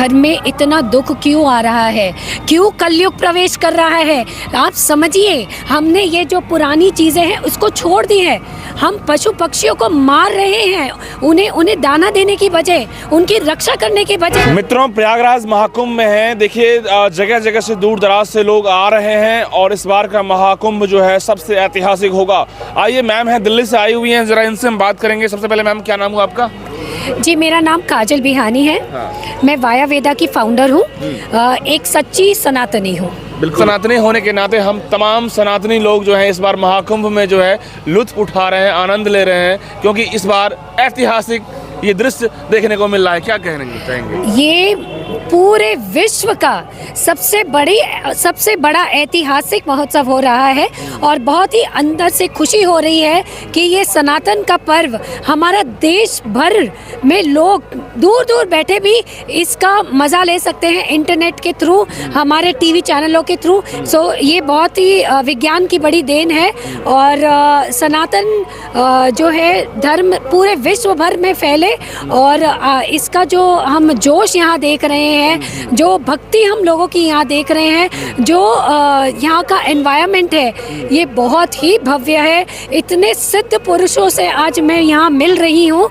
घर में इतना दुख क्यों आ रहा है, क्यों कलयुग प्रवेश कर रहा है। आप समझिए, हमने ये जो पुरानी चीज़ें हैं उसको छोड़ दी है। हम पशु पक्षियों को मार रहे हैं, उन्हें दाना देने की बजाय, उनकी रक्षा करने की बजाय। मित्रों, प्रयागराज महाकुंभ में है, देखिए जगह जगह से दूर दराज से लोग आ रहे हैं और इस बार का महाकुंभ जो है सबसे ऐतिहासिक होगा। आइए, मैम है दिल्ली से आई हुई हैं, जरा इनसे हम बात करेंगे। सबसे पहले मैम, क्या नाम हुआ आपका? जी, मेरा नाम काजल बिहानी है। मैं वाया वेदा की फाउंडर हूँ, एक सच्ची सनातनी हूँ। बिल्कुल, सनातनी होने के नाते हम तमाम सनातनी लोग जो हैं इस बार महाकुंभ में जो है लुत्फ उठा रहे हैं, आनंद ले रहे हैं, क्योंकि इस बार ऐतिहासिक ये दृश्य देखने को मिल रहा है। क्या कहना चाहेंगे? ये पूरे विश्व का सबसे बड़ा ऐतिहासिक महोत्सव हो रहा है और बहुत ही अंदर से खुशी हो रही है कि ये सनातन का पर्व हमारा देश भर में लोग दूर दूर बैठे भी इसका मज़ा ले सकते हैं, इंटरनेट के थ्रू, हमारे टीवी चैनलों के थ्रू। सो ये बहुत ही विज्ञान की बड़ी देन है और सनातन जो है धर्म पूरे विश्व भर में फैले और इसका जो हम जोश यहाँ देख रहे हैं, जो भक्ति हम लोगों की यहाँ देख रहे हैं, जो यहाँ का एनवायरनमेंट है, ये बहुत ही भव्य है। इतने सिद्ध पुरुषों से आज मैं यहाँ मिल रही हूँ,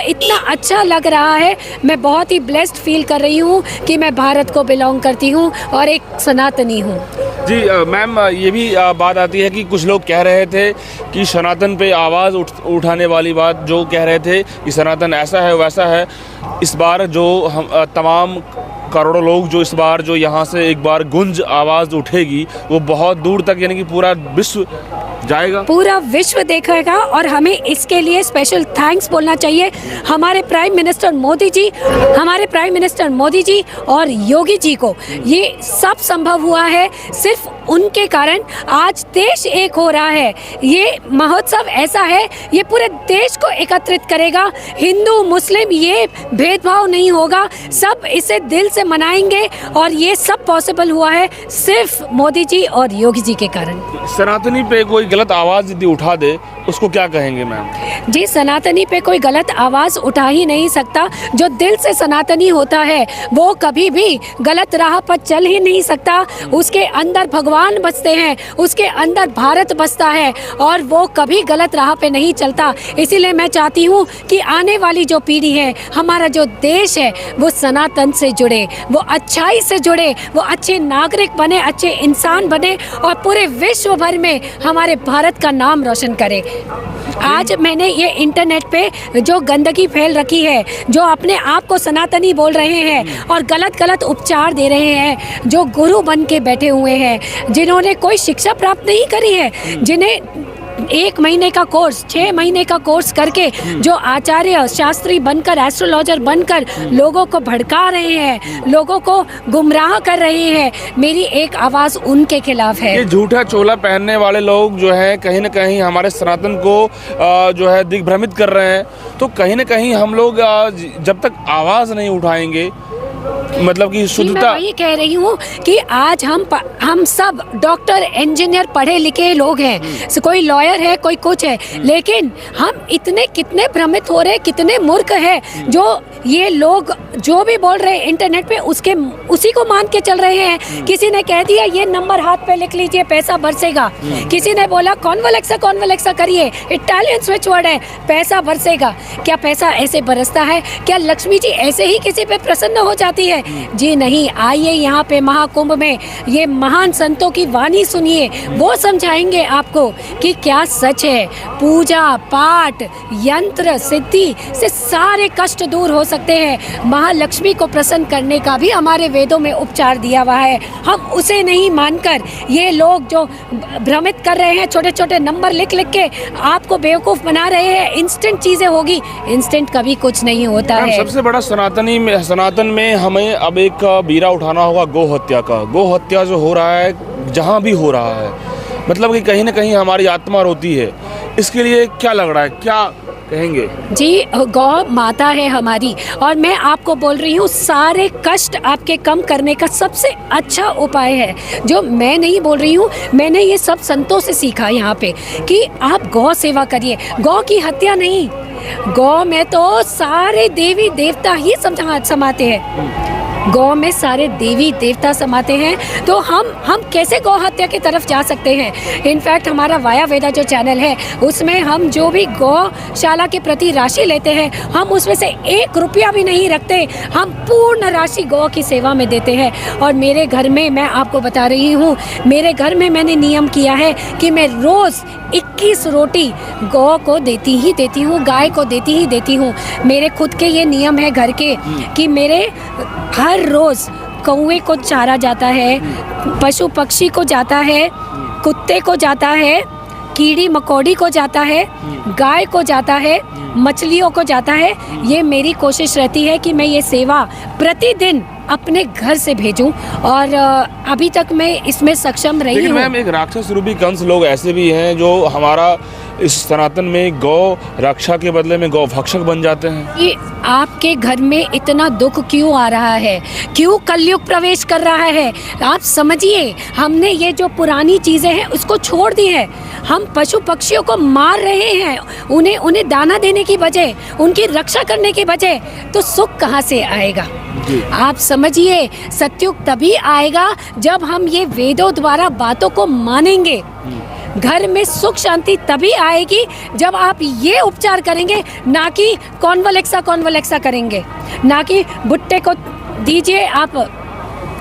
इतना अच्छा लग रहा है। मैं बहुत ही ब्लेस्ड फील कर रही हूँ कि मैं भारत को बिलोंग करती हूँ और एक सनातनी हूँ। जी मैम, ये भी बात आती है कि कुछ लोग कह रहे थे कि सनातन पे आवाज़ उठाने वाली बात, जो कह रहे थे कि सनातन ऐसा है वैसा है। इस बार जो हम तमाम करोड़ों लोग जो इस बार जो यहाँ से एक बार गुंज आवाज़ उठेगी, वो बहुत दूर तक, यानी कि पूरा विश्व जाएगा, पूरा विश्व देखेगा। और हमें इसके लिए स्पेशल थैंक्स बोलना चाहिए हमारे प्राइम मिनिस्टर मोदी जी और योगी जी को। ये सब संभव हुआ है सिर्फ उनके कारण। आज देश एक हो रहा है। ये महोत्सव ऐसा है, ये पूरे देश को एकत्रित करेगा। हिंदू मुस्लिम ये भेदभाव नहीं होगा, सब इसे दिल से मनाएंगे और ये सब पॉसिबल हुआ है सिर्फ मोदी जी और योगी जी के कारण। सनातनी पे कोई गलत आवाज़ यदि उठा दे, उसको क्या कहेंगे मैम? जी, सनातनी पे कोई गलत आवाज़ उठा ही नहीं सकता। जो दिल से सनातनी होता है वो कभी भी गलत राह पर चल ही नहीं सकता। उसके अंदर भगवान बसते हैं, उसके अंदर भारत बसता है और वो कभी गलत राह पे नहीं चलता। इसीलिए मैं चाहती हूँ कि आने वाली जो पीढ़ी है, हमारा जो देश है, वो सनातन से जुड़े, वो अच्छाई से जुड़े, वो अच्छे नागरिक बने, अच्छे इंसान बने और पूरे विश्व भर में हमारे भारत का नाम रोशन करे। आज मैंने ये इंटरनेट पे जो गंदगी फैल रखी है, जो अपने आप को सनातनी बोल रहे हैं और गलत उपचार दे रहे हैं, जो गुरु बन के बैठे हुए हैं, जिन्होंने कोई शिक्षा प्राप्त नहीं करी है, जिन्हें 1 महीने का कोर्स, 6 महीने का कोर्स करके जो आचार्य शास्त्री बनकर, एस्ट्रोलॉजर बनकर लोगों को भड़का रहे हैं, लोगों को गुमराह कर रहे हैं, मेरी एक आवाज़ उनके खिलाफ है। ये झूठा चोला पहनने वाले लोग जो हैं कहीं ना कहीं हमारे सनातन को जो है दिग्भ्रमित कर रहे हैं। तो कहीं ना कहीं हम लोग जब तक आवाज़ नहीं उठाएंगे, मतलब कि शुद्धता, मैं वही कह रही हूँ कि आज हम सब डॉक्टर, इंजीनियर, पढ़े लिखे लोग हैं, कोई लॉयर है, कोई कुछ है, लेकिन हम कितने भ्रमित हो रहे, कितने मूर्ख है जो ये लोग जो भी बोल रहे हैं इंटरनेट पे उसी को मान के चल रहे हैं। किसी ने कह दिया ये नंबर हाथ पे लिख लीजिए, पैसा बरसेगा। किसी ने बोला कॉन्वलेक्सा करिए, इटालियन स्विच वर्ड है, पैसा बरसेगा। क्या पैसा ऐसे बरसता है? क्या लक्ष्मी जी ऐसे ही किसी पे प्रसन्न हो जाती है? जी नहीं। आइए यहाँ पे महाकुंभ में ये महान संतों की वाणी सुनिए, वो समझाएंगे आपको कि क्या सच है। पूजा पाठ, यंत्र सिद्धि से सारे कष्ट दूर हो सकते हैं। महालक्ष्मी को प्रसन्न करने का भी हमारे वेदों में उपचार दिया हुआ है। हम उसे नहीं मानकर ये लोग जो भ्रमित कर रहे हैं, छोटे छोटे नंबर लिख के आपको बेवकूफ़ बना रहे हैं, इंस्टेंट चीज़ें होगी, इंस्टेंट कभी कुछ नहीं होता है। सबसे बड़ा सनातन में हमें अब एक बीरा उठाना होगा गौ हत्या का। गौ हत्या जो हो रहा है, जहाँ भी हो रहा है, मतलब कि कहीं ना कहीं हमारी आत्मा रोती है। इसके लिए क्या लग रहा है, क्या कहेंगे? जी, गौ माता है हमारी और मैं आपको बोल रही हूँ, सारे कष्ट आपके कम करने का सबसे अच्छा उपाय है, जो मैं नहीं बोल रही हूँ, मैंने ये सब संतों से सीखा यहाँ पे, कि आप गौ सेवा करिए। गौ की हत्या नहीं, गौ में तो सारे देवी देवता ही समाते हैं। गौ में सारे देवी देवता समाते हैं, तो हम कैसे गौ हत्या की तरफ जा सकते हैं। इनफैक्ट हमारा वाया वेदा जो चैनल है उसमें हम जो भी गौशाला के प्रति राशि लेते हैं हम उसमें से 1 रुपया भी नहीं रखते, हम पूर्ण राशि गौ की सेवा में देते हैं। और मेरे घर में मैं आपको बता रही हूँ, मेरे घर में मैंने नियम किया है कि मैं रोज़ 21 रोटी गौ को देती हूँ, गाय को देती हूँ। मेरे खुद के ये नियम है घर के कि मेरे हर रोज़ कौवे को चारा जाता है, पशु पक्षी को जाता है, कुत्ते को जाता है, कीड़ी मकोड़ी को जाता है, गाय को जाता है, मछलियों को जाता है। ये मेरी कोशिश रहती है कि मैं ये सेवा प्रतिदिन अपने घर से भेजूं और अभी तक मैं इसमें सक्षम रही हूँ। लेकिन मैम एक राक्षस रूपी कंस लोग ऐसे भी हैं जो हमारा इस सनातन में गौ रक्षा के बदले में गौ भक्षक बन जाते हैं। ये आपके घर में इतना दुख क्यों आ रहा है, क्यों कलयुग प्रवेश कर रहा है? आप समझिए, हमने ये जो पुरानी चीज़ें हैं उसको छोड़ दी है। हम पशु पक्षियों को मार रहे हैं, उन्हें दाना देने की बजाय, उनकी रक्षा करने की बजाय, तो सुख कहाँ से आएगा? आप समझिए, सत्युग तभी आएगा जब हम ये वेदों द्वारा बातों को मानेंगे। घर में सुख शांति तभी आएगी जब आप ये उपचार करेंगे, ना कि कॉन्वलेक्सा करेंगे, ना कि भुट्टे को दीजिए आप।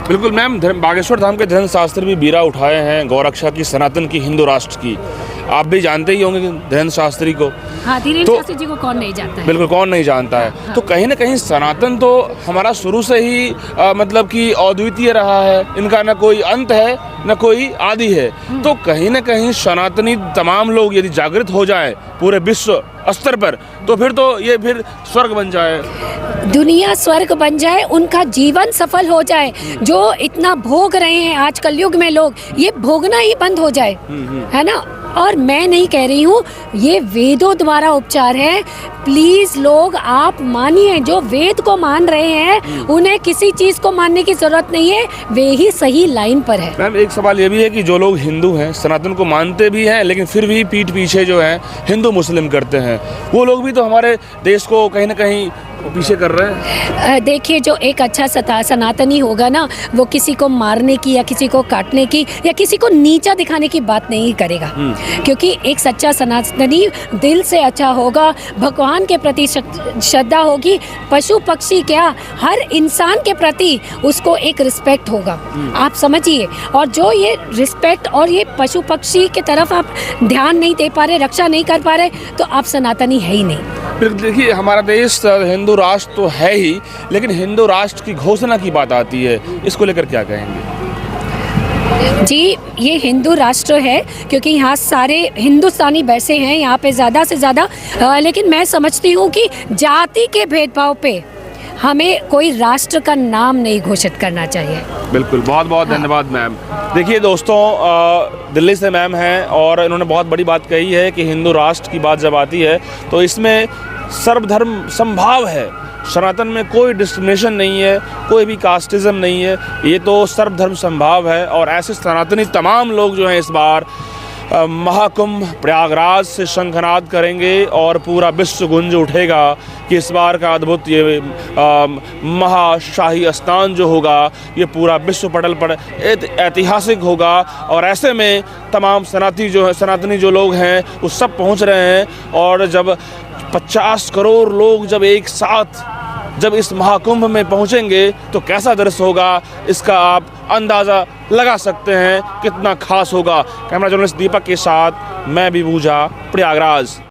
बिल्कुल मैम, बागेश्वर धाम के धर्म शास्त्र भी बीरा उठाए हैं गौरक्षा की, सनातन की, हिंदू राष्ट्र की। आप भी जानते ही होंगे धीरेन्द्र शास्त्री को। हाँ, धीरेन्द्र शास्त्री जी को कौन नहीं जानता है? बिल्कुल, कौन नहीं जानता है। हाँ। तो कहीं ना कहीं सनातन तो हमारा शुरू से ही मतलब कि अद्वितीय रहा है, इनका न कोई अंत है न कोई आदि है। तो कहीं ना कहीं सनातनी तमाम लोग यदि जागृत हो जाए पूरे विश्व स्तर पर, तो फिर स्वर्ग बन जाए, दुनिया स्वर्ग बन जाए, उनका जीवन सफल हो जाए। जो इतना भोग रहे हैं आज कलयुग में लोग, ये भोगना ही बंद हो जाए, है ना। और मैं नहीं कह रही हूँ, ये वेदों द्वारा उपचार है। प्लीज़ लोग आप मानिए, जो वेद को मान रहे हैं उन्हें किसी चीज़ को मानने की ज़रूरत नहीं है, वे ही सही लाइन पर है। मैम एक सवाल ये भी है कि जो लोग हिंदू हैं, सनातन को मानते भी हैं, लेकिन फिर भी पीठ पीछे जो है हिंदू मुस्लिम करते हैं, वो लोग भी तो हमारे देश को कहीं ना कहीं पीछे कर रहे हैं। देखिए, जो एक अच्छा सनातनी होगा ना, वो किसी को मारने की या किसी को काटने की या किसी को नीचा दिखाने की बात नहीं करेगा, क्योंकि एक सच्चा सनातनी दिल से अच्छा होगा, भगवान के प्रति श्रद्धा होगी, पशु पक्षी क्या हर इंसान के प्रति उसको एक रिस्पेक्ट होगा। आप समझिए, और जो ये रिस्पेक्ट और ये पशु पक्षी की तरफ आप ध्यान नहीं दे पा रहे, रक्षा नहीं कर पा रहे, तो आप सनातनी है ही नहीं। फिर देखिए, हमारा देश हिंदू राष्ट्र तो है ही, लेकिन हिंदू राष्ट्र की घोषणा की बात आती है, इसको लेकर क्या कहेंगे? जी, ये हिंदू राष्ट्र है क्योंकि यहाँ सारे हिंदुस्तानी बैसे हैं यहाँ पे ज़्यादा से ज़्यादा, लेकिन मैं समझती हूँ कि जाति के भेदभाव पे हमें कोई राष्ट्र का नाम नहीं घोषित करना चाहिए। बिल्कुल, बहुत बहुत धन्यवाद मैम। देखिए दोस्तों, दिल्ली से मैम हैं और इन्होंने बहुत बड़ी बात कही है कि हिंदू राष्ट्र की बात जब आती है तो इसमें सर्वधर्म समभाव है। सनातन में कोई डिस्क्रिमिनेशन नहीं है, कोई भी कास्टिज्म नहीं है, ये तो सर्वधर्म समभाव है। और ऐसे सनातनी तमाम लोग जो हैं इस बार महाकुंभ प्रयागराज से शंखनाद करेंगे और पूरा विश्व गुंज उठेगा कि इस बार का अद्भुत ये महाशाही स्नान जो होगा ये पूरा विश्व पटल पर ऐतिहासिक होगा। और ऐसे में तमाम सनातनी जो लोग हैं वो सब पहुंच रहे हैं, और जब 50 करोड़ लोग जब एक साथ जब इस महाकुंभ में पहुंचेंगे तो कैसा दृश्य होगा, इसका आप अंदाज़ा लगा सकते हैं कितना खास होगा। कैमरा जर्नलिस्ट दीपक के साथ मैं विभूजा, प्रयागराज।